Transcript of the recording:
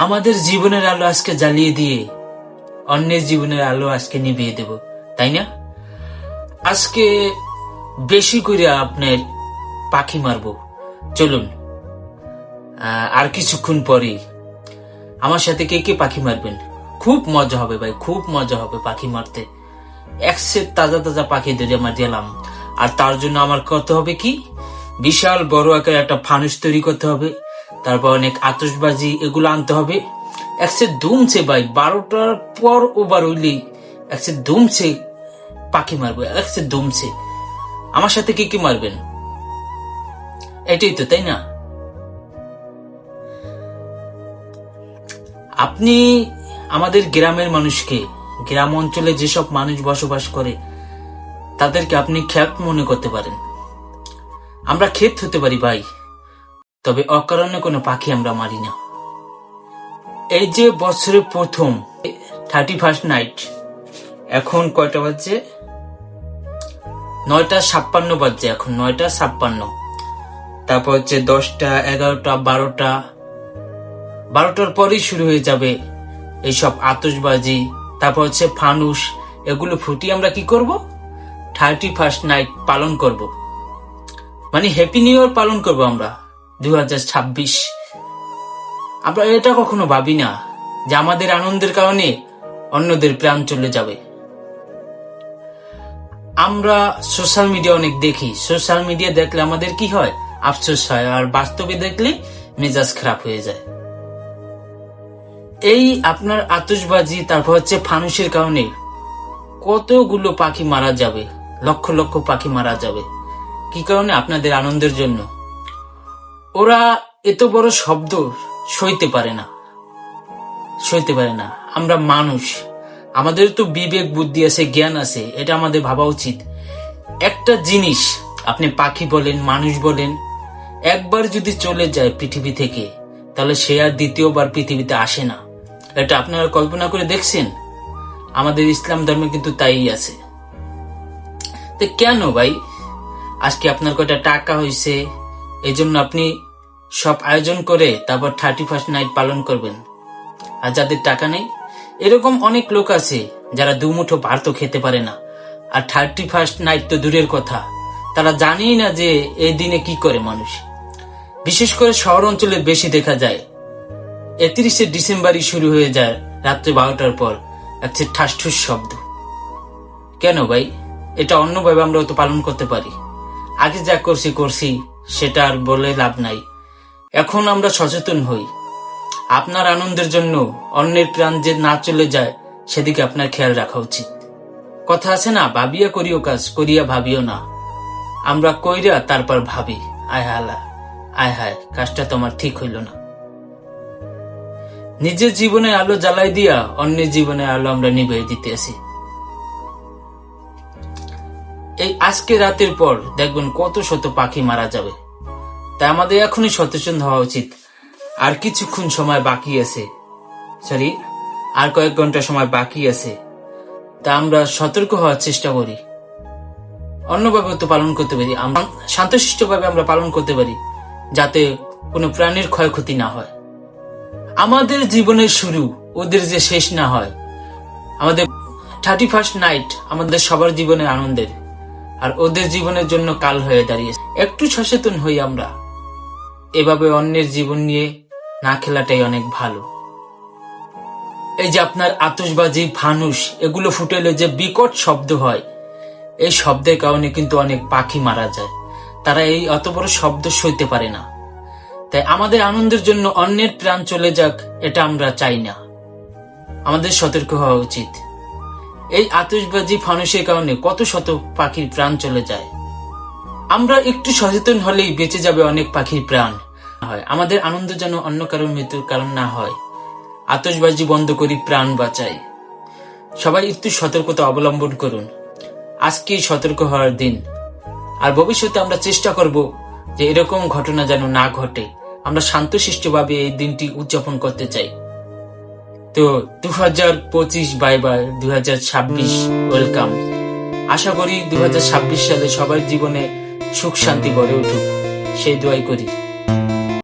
আমাদের জীবনের আলো আজকে জ্বালিয়ে দিয়ে অন্যের জীবনের আলো আজকে নিভিয়ে দেব, তাই না? আজকে বেশি করে আপনার পাখি মারবো। চলুন, আর কিছুক্ষণ পরেই আমার সাথে কে কে পাখি মারবেন? খুব মজা হবে ভাই, খুব মজা হবে পাখি মারতে। এক সেট তাজা তাজা পাখি ধরে আমার দিলাম। আর তার জন্য আমার করতে হবে কি, বিশাল বড় আকারে একটা ফানুস তৈরি করতে হবে, তারপর অনেক আতশবাজি এগুলো আনতে হবে। এক সেট ধুমছে ভাই, 12টার পর ওভার হইলেই এক সেট ধুমছে পাখি মারবো, এক সেট ধুমছে। আমার সাথে কে কে মারবেন? এটাই তো, তাই না? আপনি আমাদের গ্রামের মানুষকে, গ্রাম অঞ্চলে যেসব মানুষ বসবাস করে তাদেরকে আপনি খ্যাত মনে করতে পারেন। আমরা ক্ষেত হতে পারি ভাই, তবে অকারণে কোনো পাখি আমরা মারি না। এই যে বছরের প্রথম 31st নাইট, এখন কয়টা বাজছে? 9:56 বাজছে, এখন 9:56। তারপর হচ্ছে 10টা, 11টা, 12টার পরেই শুরু হয়ে যাবে এইসব আতশবাজি, তারপর হচ্ছে ফানুস, এগুলো ফুটিয়ে আমরা কি করব? 31st নাইট পালন করব, মানে হ্যাপি নিউ ইয়ার পালন করব আমরা 2026। আমরা এটা কখনো ভাবি না যে আমাদের আনন্দের কারণে অন্যদের প্রাণ চলে যাবে। আমরা সোশ্যাল মিডিয়া অনেক দেখি, সোশ্যাল মিডিয়া দেখলে আমাদের কি হয়? আফসোস হয়, আর বাস্তবে দেখলে মেজাজ খারাপ হয়ে যায়। এই আপনার আতশবাজি, তারপর হচ্ছে ফানুসের কারণে কতগুলো পাখি মারা যাবে, লক্ষ লক্ষ পাখি মারা যাবে। কি কারণে? আপনাদের আনন্দের জন্য। ওরা এত বড় শব্দ সইতে পারে না, সইতে পারে না। আমরা মানুষ, আমাদের তো বিবেক বুদ্ধি আছে, জ্ঞান আছে, এটা আমাদের ভাবা উচিত। একটা জিনিস, আপনি পাখি বলেন, মানুষ বলেন, একবার যদি চলে যায় পৃথিবী থেকে, তাহলে সে আর দ্বিতীয়বার পৃথিবীতে আসে না। এটা আপনারা কল্পনা করে দেখছেন? আমাদের ইসলাম ধর্মে কিন্তু তাই আছে। তো কেন ভাই আজকে আপনার কয়টা টাকা হয়েছে এই জন্য আপনি সব আয়োজন করে তারপর 31st নাইট পালন করবেন? আর যাদের টাকা নেই, এরকম অনেক লোক আছে যারা দুমুঠো ভাতও খেতে পারে না, আর 31st নাইট তো দূরের কথা, তারা জানেই না যে এই দিনে কি করে মানুষ। বিশেষ করে শহর অঞ্চলে বেশি দেখা যায়। 31শে ডিসেম্বরই শুরু হয়ে যায় রাত্রে 12টার পর একটা ঠাসঠুস শব্দ। কেন ভাই? এটা অন্যভাবে আমরা তো পালন করতে পারি। আগে যা করছি সেটা আর বলে লাভ নাই। এখন আমরা সচেতন হই। আপনার আনন্দের জন্য অন্যের প্রাণ যে না চলে যায় সেদিকে আপনার খেয়াল রাখা উচিত। কথা আছে না, ভাবিয়া করিও কাজ, করিয়া ভাবিও না। আমরা কইরা তারপর ভাবি, আয় হালা, আয় হায়, কাজটা তোমার ঠিক হইল না। নিজের জীবনে আলো জ্বালাই দিয়া অন্যের জীবনে আলো আমরা নিভিয়ে দিতে আসি। এই আজকে রাতের পর দেখবেন কত শত পাখি মারা যাবে। তাই আমাদের এখনই সচেতন হওয়া উচিত। আর কিছুক্ষণ সময় বাকি আছে, আর কয়েক ঘন্টা সময় বাকি আছে। তা আমরা সতর্ক হওয়ার চেষ্টা করি, অন্যভাবে তো পালন করতে পারি, শান্তশিষ্ট ভাবে আমরা পালন করতে পারি, যাতে কোনো প্রাণীর ক্ষয়ক্ষতি না হয়। আমাদের জীবনের শুরু ওদের যে শেষ না হয়। আমাদের 31st নাইট আমাদের সবার জীবনে আনন্দের, আর ওদের জীবনের জন্য কাল হয়ে দাঁড়িয়েছে। একটু সচেতন হই আমরা। এভাবে অন্যের জীবন নিয়ে না খেলাটাই অনেক ভালো। এই যে আপনার আতশবাজি, ফানুস এগুলো ফুটেলে যে বিকট শব্দ হয়, এই শব্দের কারণে কিন্তু অনেক পাখি মারা যায়। তারা এই অত বড় শব্দ সইতে পারে না। তাই আমাদের আনন্দের জন্য অন্যের প্রাণ চলে যাক, এটা আমরা চাই না। আমাদের সতর্ক হওয়া উচিত। এই আতশবাজি, ফানুসের কারণে কত শত পাখির প্রাণ চলে যায়। আমরা একটু সচেতন হলেই বেঁচে যাবে অনেক পাখির প্রাণ। আমাদের আনন্দ যেন অন্য কারোর মৃত্যুর কারণ না হয়। আতশবাজি বন্ধ করি, প্রাণ বাঁচাই। সবাই একটু সতর্কতা অবলম্বন করুন। আজকেই সতর্ক হওয়ার দিন। আর ভবিষ্যতে আমরা চেষ্টা করব যে এরকম ঘটনা যেন না ঘটে। আমরা শান্তশিষ্টভাবে এই দিনটি উদযাপন করতে চাই। তো 2025 বাই বাই, 2026 ওয়েলকাম। আশা করি 2026 সালে সবার জীবনে সুখ শান্তি গড়ে উঠুক, সেই দোয়াই করি।